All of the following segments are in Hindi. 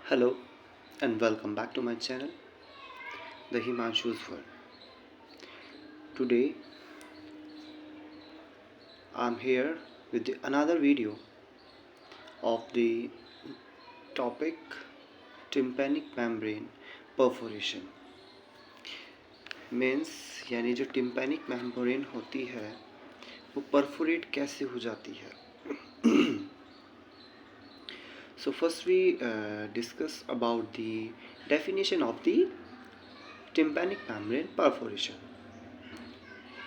Hello and welcome back to my channel, The Himanshu's World. Today I'm here with another video of the topic tympanic membrane perforation. Means यानी जो टिम्पैनिक मेम्ब्रेन होती है वो परफोरेट कैसे हो जाती है. So first we discuss about the definition of the tympanic membrane perforation.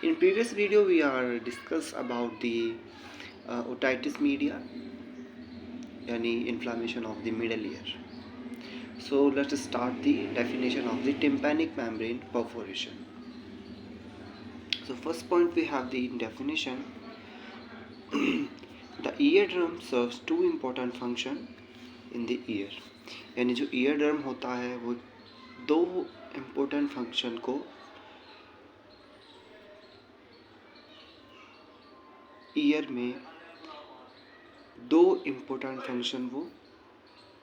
In previous video we are discuss about the otitis media yani inflammation of the middle ear. So let's start the definition of the tympanic membrane perforation. So first point we have the definition. The eardrum serves two important function in the ear. यानी जो eardrum होता है वो दो important function को ईयर में दो इम्पोर्टेंट फंक्शन वो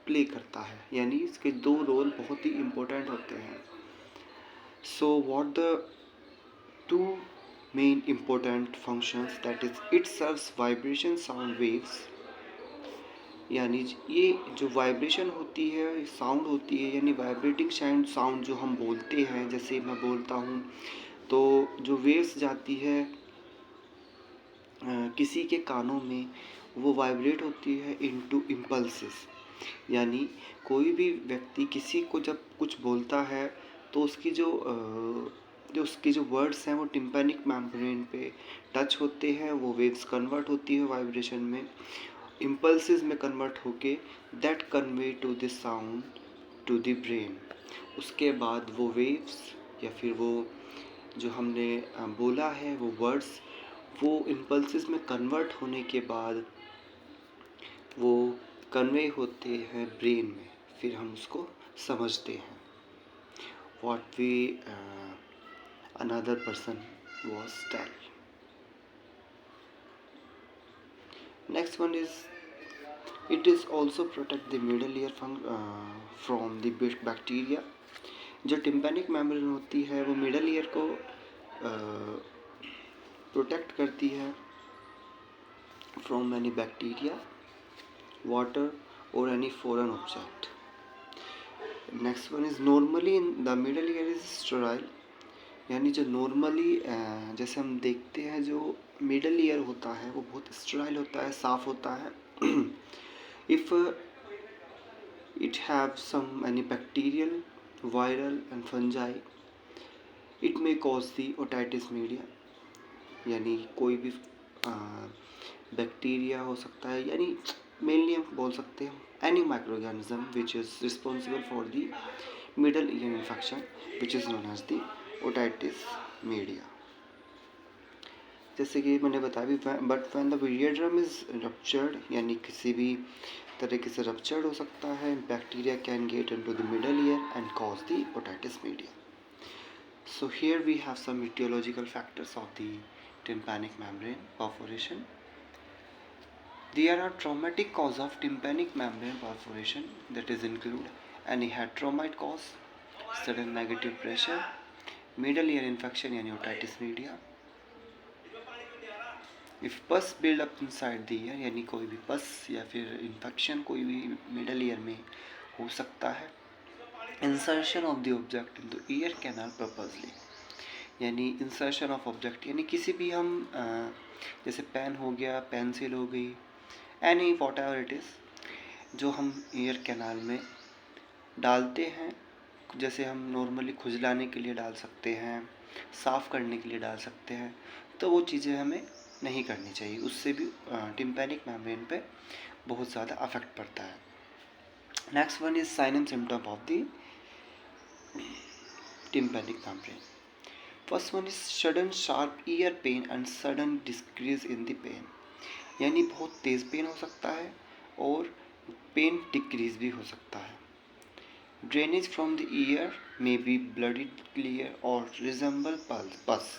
प्ले करता है, यानी इसके दो रोल बहुत ही इम्पोर्टेंट होते हैं. So what the two main important functions, that is it serves vibration sound waves. यानी ये जो वाइब्रेशन होती है, साउंड होती है, यानी वाइब्रेटिंग साउंड जो हम बोलते हैं, जैसे मैं बोलता हूँ तो जो वेव्स जाती है किसी के कानों में, वो वाइब्रेट होती है इनटू इम्पल्सेस. यानी कोई भी व्यक्ति किसी को जब कुछ बोलता है तो उसकी जो वर्ड्स हैं वो टिम्पैनिक मेम्ब्रेन पे टच होते हैं, वो वेव्स कन्वर्ट होती है वाइब्रेशन में, इम्पल्सेस में कन्वर्ट होके that convey to the sound to the brain. उसके बाद वो वेव्स या फिर वो जो हमने बोला है वो वर्ड्स, वो इम्पल्सेस में कन्वर्ट होने के बाद वो कन्वे होते हैं ब्रेन में, फिर हम उसको समझते हैं. What we another person was tell. Next one is it is also protect the middle ear from the bacteria. जो टिम्पैनिक मेम्ब्रेन होती है वो मिडल ईयर को प्रोटेक्ट करती है from any bacteria, water or any foreign object. Next one is normally in the middle ear is sterile. यानी जो नॉर्मली जैसे हम देखते हैं जो मिडल ईयर होता है वो बहुत स्टेराइल होता है, साफ होता है. If it have some any bacterial, viral and fungi, it may cause the otitis media. यानी कोई भी बैक्टीरिया हो सकता है, यानी मेनली हम बोल सकते हैं any micro organism which is responsible for the middle ear infection which is known as the otitis media. जैसे कि मैंने बताया भी, but when the eardrum is ruptured, यानी किसी भी तरीके से रप्चर्ड हो सकता है, bacteria can get into the middle ear and cause the otitis media. So here we have some etiological factors of the tympanic membrane perforation. There are traumatic cause of tympanic membrane perforation, that is include any head trauma it cause, sudden negative pressure, middle ear infection यानी otitis media. If pus build up inside the ear, यानी कोई भी पस या फिर infection कोई भी middle ear में हो सकता है. Insertion of the object in the ear canal purposely, यानी इंसर्शन ऑफ ऑब्जेक्ट यानी किसी भी हम जैसे पेन हो गया, पेंसिल हो गई, any what ever it is, जो हम ईयर कैनाल में डालते हैं, जैसे हम नॉर्मली खुजलाने के लिए डाल सकते हैं, साफ़ करने के लिए डाल सकते हैं, तो वो चीज़ें हमें नहीं करनी चाहिए. उससे भी टिम्पैनिक मेम्ब्रेन पे बहुत ज़्यादा अफेक्ट पड़ता है. Next one is sine and symptom of the tympanic membrane. First one is sudden sharp ear pain and sudden decrease in the pain. यानी बहुत तेज़ पेन हो सकता है और पेन डिक्रीज भी हो सकता है. Drainage from the year may be bloody clear और रिजेंबल पस.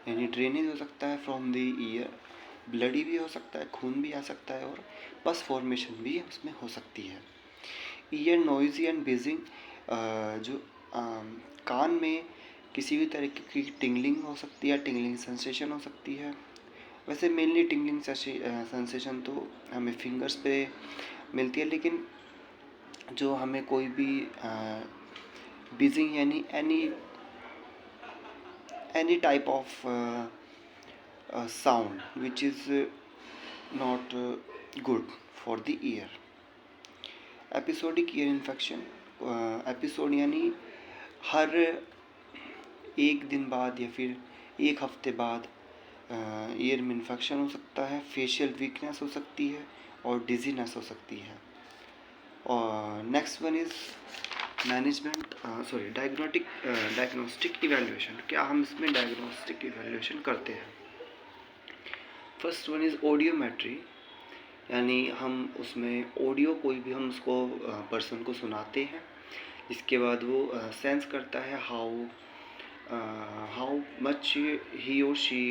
यानी ड्रेनेज हो सकता है फ्रॉम द ईयर, ब्लडी भी हो सकता है, खून भी आ सकता है, और पस फॉर्मेशन भी उसमें हो सकती है. ईयर नॉइजी एंड बीजिंग, जो कान में किसी भी तरीके की टिंगलिंग हो सकती है, टिंगलिंग सेंसेशन हो सकती है। वैसे मेनली टिंगलिंग सेंसेशन तो हमें फिंगर्स पे मिलती है, लेकिन जो हमें कोई भी बीजिंग यानी any type of sound which is not good for the ear. Episodic ear infection, episode यानी हर एक दिन बाद या फिर एक हफ्ते बाद ईयर में इन्फेक्शन हो सकता है, फेशियल वीकनेस हो सकती है और डिजीनेस हो सकती है। और next one is diagnostic evaluation. क्या हम इसमें डायग्नोस्टिक इवैल्यूएशन करते हैं? फर्स्ट वन इज़ ऑडियोमेट्री, यानी हम उसमें ऑडियो कोई भी हम उसको पर्सन को सुनाते हैं, इसके बाद वो सेंस करता है हाउ मच ही और she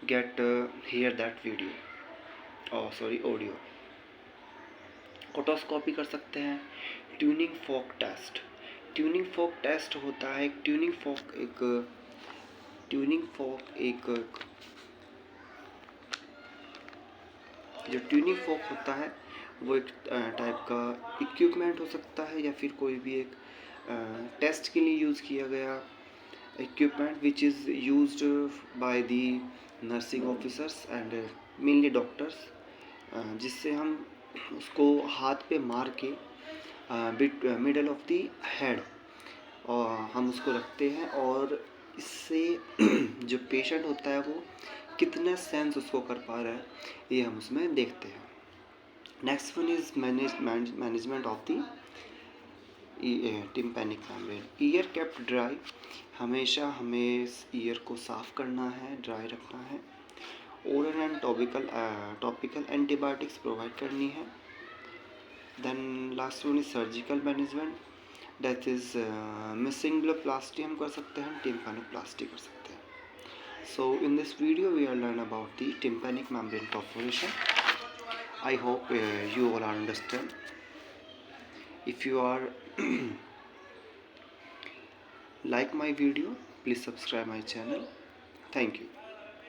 get hear that audio. Otoscopy कर सकते हैं। Tuning fork test, tuning fork test होता है, ट्यूनिंग फॉक एक जो ट्यूनिंग फॉक होता है वो एक टाइप का इक्विपमेंट हो सकता है, या फिर कोई भी एक टेस्ट के लिए यूज़ किया गया equipment which is used by the nursing officers and mainly doctors, जिससे हम उसको हाथ पे मार के मिडल ऑफ दी हेड और हम उसको रखते हैं, और इससे जो पेशेंट होता है वो कितना सेंस उसको कर पा रहा है ये हम उसमें देखते हैं। Next one is management of the tympanic membrane. Year kept dry, हमेशा हमें ईयर को साफ़ करना है, ड्राई रखना है। Oral and topical antibiotics provide करनी है। Then last one is surgical management, that is myringoplasty हम कर सकते हैं, टिम्पैनोप्लास्टी कर सकते हैं। So in this video we are learn about the tympanic membrane perforation. I hope you all understand. If you are like my video, please subscribe my channel. Thank you.